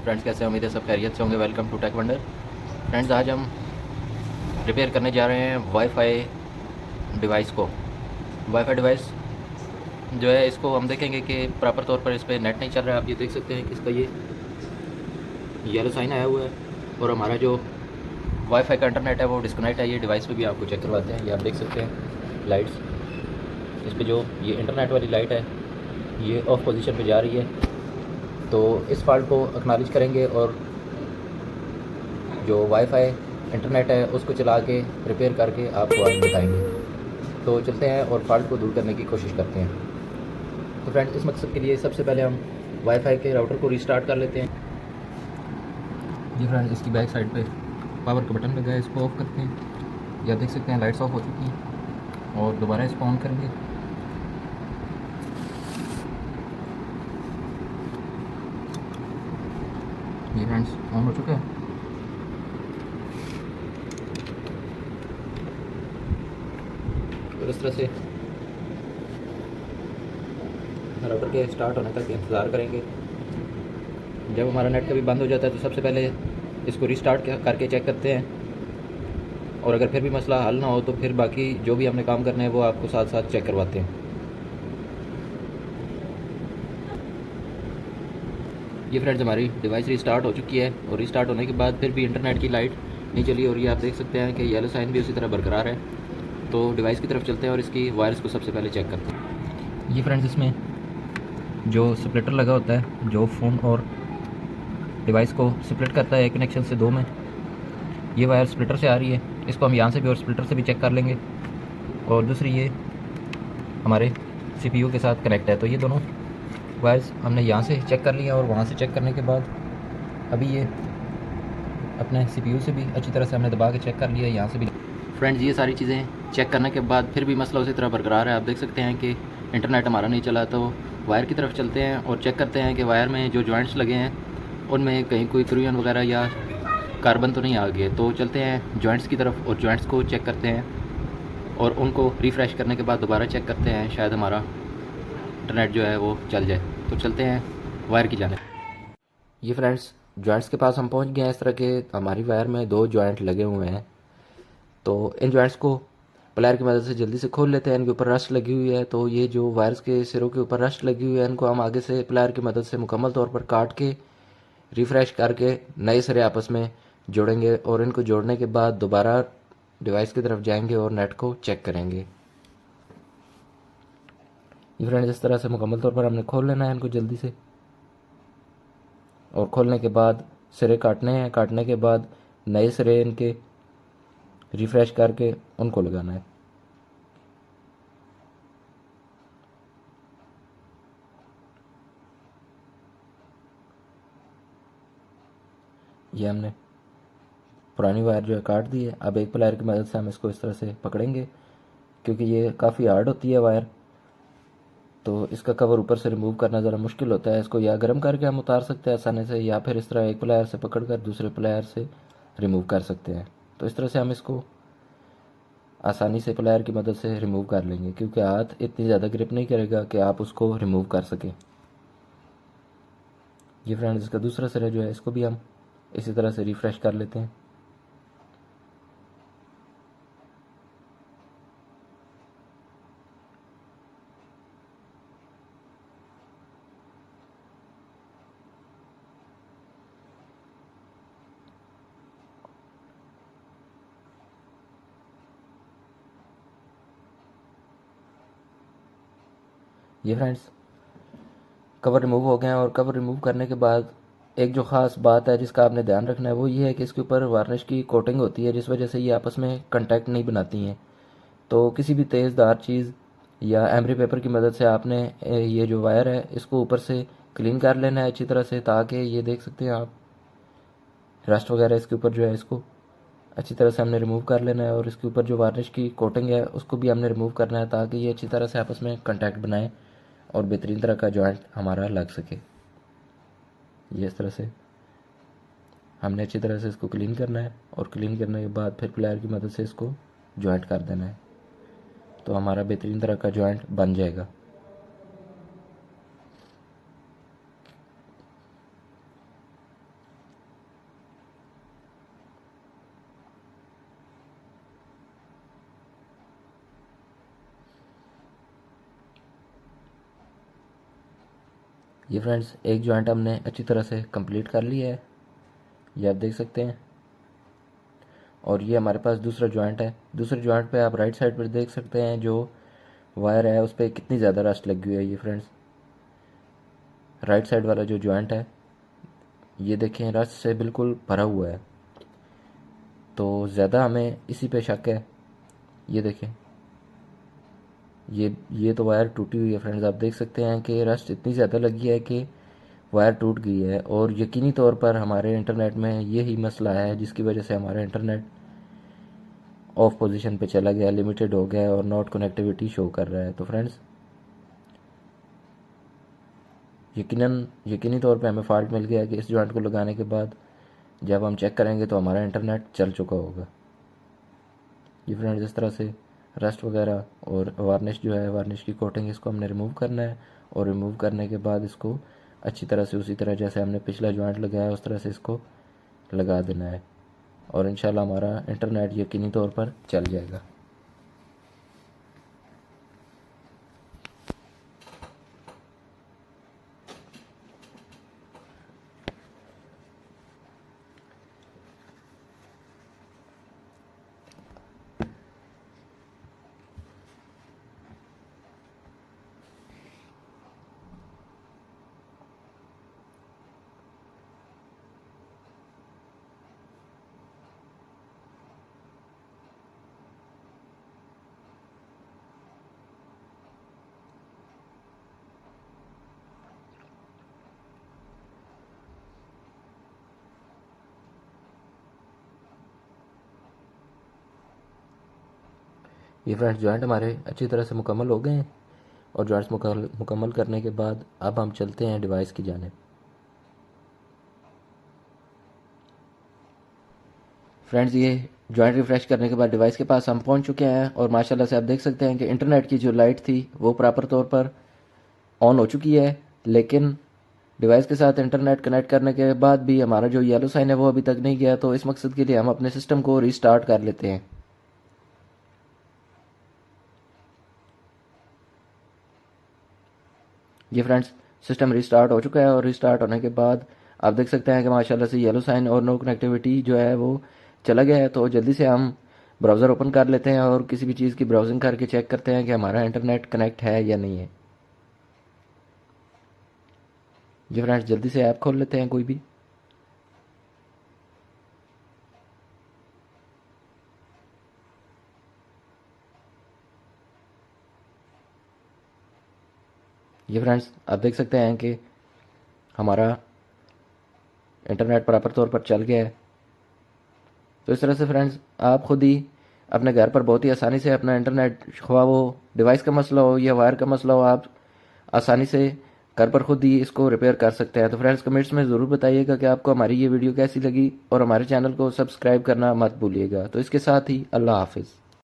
Friends, कैसे उम्मीद है सब खैरियत से होंगे। Welcome to tech wonder. Friends, आज हम रिपेयर करने जा रहे हैं वाईफाई डिवाइस को। वाईफाई डिवाइस जो है, इसको हम देखेंगे कि प्रॉपर तौर पर इस पर नेट नहीं चल रहा है। आप ये देख सकते हैं कि इसका ये येलो साइन आया हुआ है और हमारा जो वाईफाई का इंटरनेट है वो डिस्कनेक्ट है। ये डिवाइस पे भी आपको चेक करवाते हैं। ये आप देख सकते हैं लाइट्स, इस पर जो ये इंटरनेट वाली लाइट है ये ऑफ पोजीशन पे जा रही है। तो इस फॉल्ट को एक्नॉलेज करेंगे और जो वाईफाई इंटरनेट है उसको चला के रिपेयर करके आपको आज बताएंगे। तो चलते हैं और फॉल्ट को दूर करने की कोशिश करते हैं। तो फ्रेंड्स, इस मकसद के लिए सबसे पहले हम वाईफाई के राउटर को रीस्टार्ट कर लेते हैं। जी फ्रेंड्स, इसकी बैक साइड पे पावर का बटन लगा है, इसको ऑफ करते हैं। ये आप देख सकते हैं लाइट्स ऑफ हो चुकी हैं और दोबारा इसको ऑन करेंगे। ये फ्रेंड्स ऑन हो चुका है। और इस तरह से राउटर के स्टार्ट होने तक इंतज़ार करेंगे। जब हमारा नेट कभी बंद हो जाता है तो सबसे पहले इसको रीस्टार्ट करके चेक करते हैं, और अगर फिर भी मसला हल ना हो तो फिर बाकी जो भी हमने काम करना है वो आपको साथ साथ चेक करवाते हैं। ये फ्रेंड्स, हमारी डिवाइस रीस्टार्ट हो चुकी है और रीस्टार्ट होने के बाद फिर भी इंटरनेट की लाइट नहीं चली, और ये आप देख सकते हैं कि येलो साइन भी उसी तरह बरकरार है। तो डिवाइस की तरफ चलते हैं और इसकी वायर्स को सबसे पहले चेक करते हैं। ये फ्रेंड्स, इसमें जो स्प्लिटर लगा होता है जो फ़ोन और डिवाइस को स्प्लिट करता है एक कनेक्शन से दो में, ये वायर स्प्लिटर से आ रही है। इसको हम यहाँ से भी और स्प्लिटर से भी चेक कर लेंगे। और दूसरी ये हमारे सीपीयू के साथ कनेक्ट है। तो ये दोनों वायर्स हमने यहाँ से चेक कर लिया और वहाँ से चेक करने के बाद अभी ये अपने सीपीयू से भी अच्छी तरह से हमने दबा के चेक कर लिया, यहाँ से भी। फ्रेंड्स, ये सारी चीज़ें चेक करने के बाद फिर भी मसला उसी तरह बरकरार है। आप देख सकते हैं कि इंटरनेट हमारा नहीं चला। तो वायर की तरफ चलते हैं और चेक करते हैं कि वायर में जो जॉइंट्स लगे हैं उनमें कहीं कोई क्रूयन वगैरह या कार्बन तो नहीं आ गए। तो चलते हैं जॉइंट्स की तरफ और जॉइंट्स को चेक करते हैं और उनको रिफ़्रेश करने के बाद दोबारा चेक करते हैं, शायद हमारा इंटरनेट जो है वो चल जाए। तो चलते हैं वायर की जाने। ये फ्रेंड्स, जॉइंट्स के पास हम पहुंच गए हैं। इस तरह के हमारी वायर में दो जॉइंट लगे हुए हैं। तो इन जॉइंट्स को प्लायर की मदद से जल्दी से खोल लेते हैं। इनके ऊपर रस्ट लगी हुई है, तो ये जो वायर्स के सिरों के ऊपर रस्ट लगी हुई है इनको हम आगे से प्लायर की मदद से मुकम्मल तौर पर काट के रिफ़्रेश करके नए सिरे आपस में जोड़ेंगे, और इनको जोड़ने के बाद दोबारा डिवाइस की तरफ जाएंगे और नेट को चेक करेंगे। ये फ्रेंड्स, इस तरह से मुकम्मल तौर पर हमने खोल लेना है इनको जल्दी से, और खोलने के बाद सिरे काटने हैं। काटने के बाद नए सिरे इनके रिफ़्रेश करके उनको लगाना है। ये हमने पुरानी वायर जो है काट दी है। अब एक प्लायर की मदद से हम इसको इस तरह से पकड़ेंगे, क्योंकि ये काफ़ी हार्ड होती है वायर, तो इसका कवर ऊपर से रिमूव करना ज़रा मुश्किल होता है। इसको या गर्म करके हम उतार सकते हैं आसानी से, या फिर इस तरह एक प्लायर से पकड़कर दूसरे प्लायर से रिमूव कर सकते हैं। तो इस तरह से हम इसको आसानी से प्लायर की मदद से रिमूव कर लेंगे, क्योंकि हाथ इतनी ज़्यादा ग्रिप नहीं करेगा कि आप उसको रिमूव कर सकें। ये फ्रेंड्स, इसका दूसरा सिरा जो है इसको भी हम इसी तरह से रिफ़्रेश कर लेते हैं। ये फ्रेंड्स, कवर रिमूव हो गए हैं, और कवर रिमूव करने के बाद एक जो ख़ास बात है जिसका आपने ध्यान रखना है वो ये है कि इसके ऊपर वार्निश की कोटिंग होती है, जिस वजह से ये आपस में कांटेक्ट नहीं बनाती हैं। तो किसी भी तेज़दार चीज़ या एमरी पेपर की मदद से आपने ये जो वायर है इसको ऊपर से क्लीन कर लेना है अच्छी तरह से, ताकि ये देख सकते हैं आप रस्ट वगैरह इसके ऊपर जो है इसको अच्छी तरह से हमने रिमूव कर लेना है, और इसके ऊपर जो वार्निश की कोटिंग है उसको भी हमने रिमूव करना है, ताकि ये अच्छी तरह से आपस में कांटेक्ट बनाए और बेहतरीन तरह का जॉइंट हमारा लग सके। ये इस तरह से हमने अच्छी तरह से इसको क्लीन करना है, और क्लीन करने के बाद फिर प्लायर की मदद से इसको जॉइंट कर देना है, तो हमारा बेहतरीन तरह का जॉइंट बन जाएगा। ये फ्रेंड्स एक जॉइंट हमने अच्छी तरह से कंप्लीट कर लिया है, ये आप देख सकते हैं। और ये हमारे पास दूसरा जॉइंट है। दूसरे जॉइंट पे आप राइट साइड पर देख सकते हैं जो वायर है उस पर कितनी ज़्यादा रस्ट लगी हुई है। ये फ्रेंड्स राइट साइड वाला जो जॉइंट है ये देखें रस्ट से बिल्कुल भरा हुआ है, तो ज़्यादा हमें इसी पे शक है। ये देखें ये तो वायर टूटी हुई है फ्रेंड्स, आप देख सकते हैं कि रस्ट इतनी ज़्यादा लगी है कि वायर टूट गई है। और यकीनी तौर पर हमारे इंटरनेट में यही मसला है जिसकी वजह से हमारा इंटरनेट ऑफ पोजीशन पे चला गया, लिमिटेड हो गया और नॉट कनेक्टिविटी शो कर रहा है। तो फ्रेंड्स यकीनी तौर पे हमें फॉल्ट मिल गया है कि इस जॉइंट को लगाने के बाद जब हम चेक करेंगे तो हमारा इंटरनेट चल चुका होगा। ये फ्रेंड्स इस तरह से रस्ट वगैरह और वार्निश जो है, वार्निश की कोटिंग, इसको हमने रिमूव करना है। और रिमूव करने के बाद इसको अच्छी तरह से उसी तरह जैसे हमने पिछला जॉइंट लगाया उस तरह से इसको लगा देना है और इंशाल्लाह हमारा इंटरनेट यकीनी तौर पर चल जाएगा। ये फ्रेंड्स जॉइंट हमारे अच्छी तरह से मुकम्मल हो गए हैं और जॉइंट्स मुकम्मल करने के बाद अब हम चलते हैं डिवाइस की जानिब। फ्रेंड्स ये जॉइंट रिफ़्रेश करने के बाद डिवाइस के पास हम पहुंच चुके हैं और माशाल्लाह से आप देख सकते हैं कि इंटरनेट की जो लाइट थी वो प्रॉपर तौर पर ऑन हो चुकी है, लेकिन डिवाइस के साथ इंटरनेट कनेक्ट करने के बाद भी हमारा जो येलो साइन है वो अभी तक नहीं गया। तो इस मकसद के लिए हम अपने सिस्टम को रीस्टार्ट कर लेते हैं। ये फ्रेंड्स सिस्टम रिस्टार्ट हो चुका है और रिस्टार्ट होने के बाद आप देख सकते हैं कि माशाल्लाह से येलो साइन और नो कनेक्टिविटी जो है वो चला गया है। तो जल्दी से हम ब्राउज़र ओपन कर लेते हैं और किसी भी चीज़ की ब्राउजिंग करके चेक करते हैं कि हमारा इंटरनेट कनेक्ट है या नहीं है। जी फ्रेंड्स जल्दी से ऐप खोल लेते हैं कोई भी। ये फ्रेंड्स आप देख सकते हैं कि हमारा इंटरनेट प्रॉपर तौर पर चल गया है। तो इस तरह से फ्रेंड्स आप खुद ही अपने घर पर बहुत ही आसानी से अपना इंटरनेट, ख्वाह वो डिवाइस का मसला हो या वायर का मसला हो, आप आसानी से घर पर खुद ही इसको रिपेयर कर सकते हैं। तो फ्रेंड्स कमेंट्स में ज़रूर बताइएगा कि आपको हमारी ये वीडियो कैसी लगी और हमारे चैनल को सब्सक्राइब करना मत भूलिएगा। तो इसके साथ ही अल्लाह हाफिज़।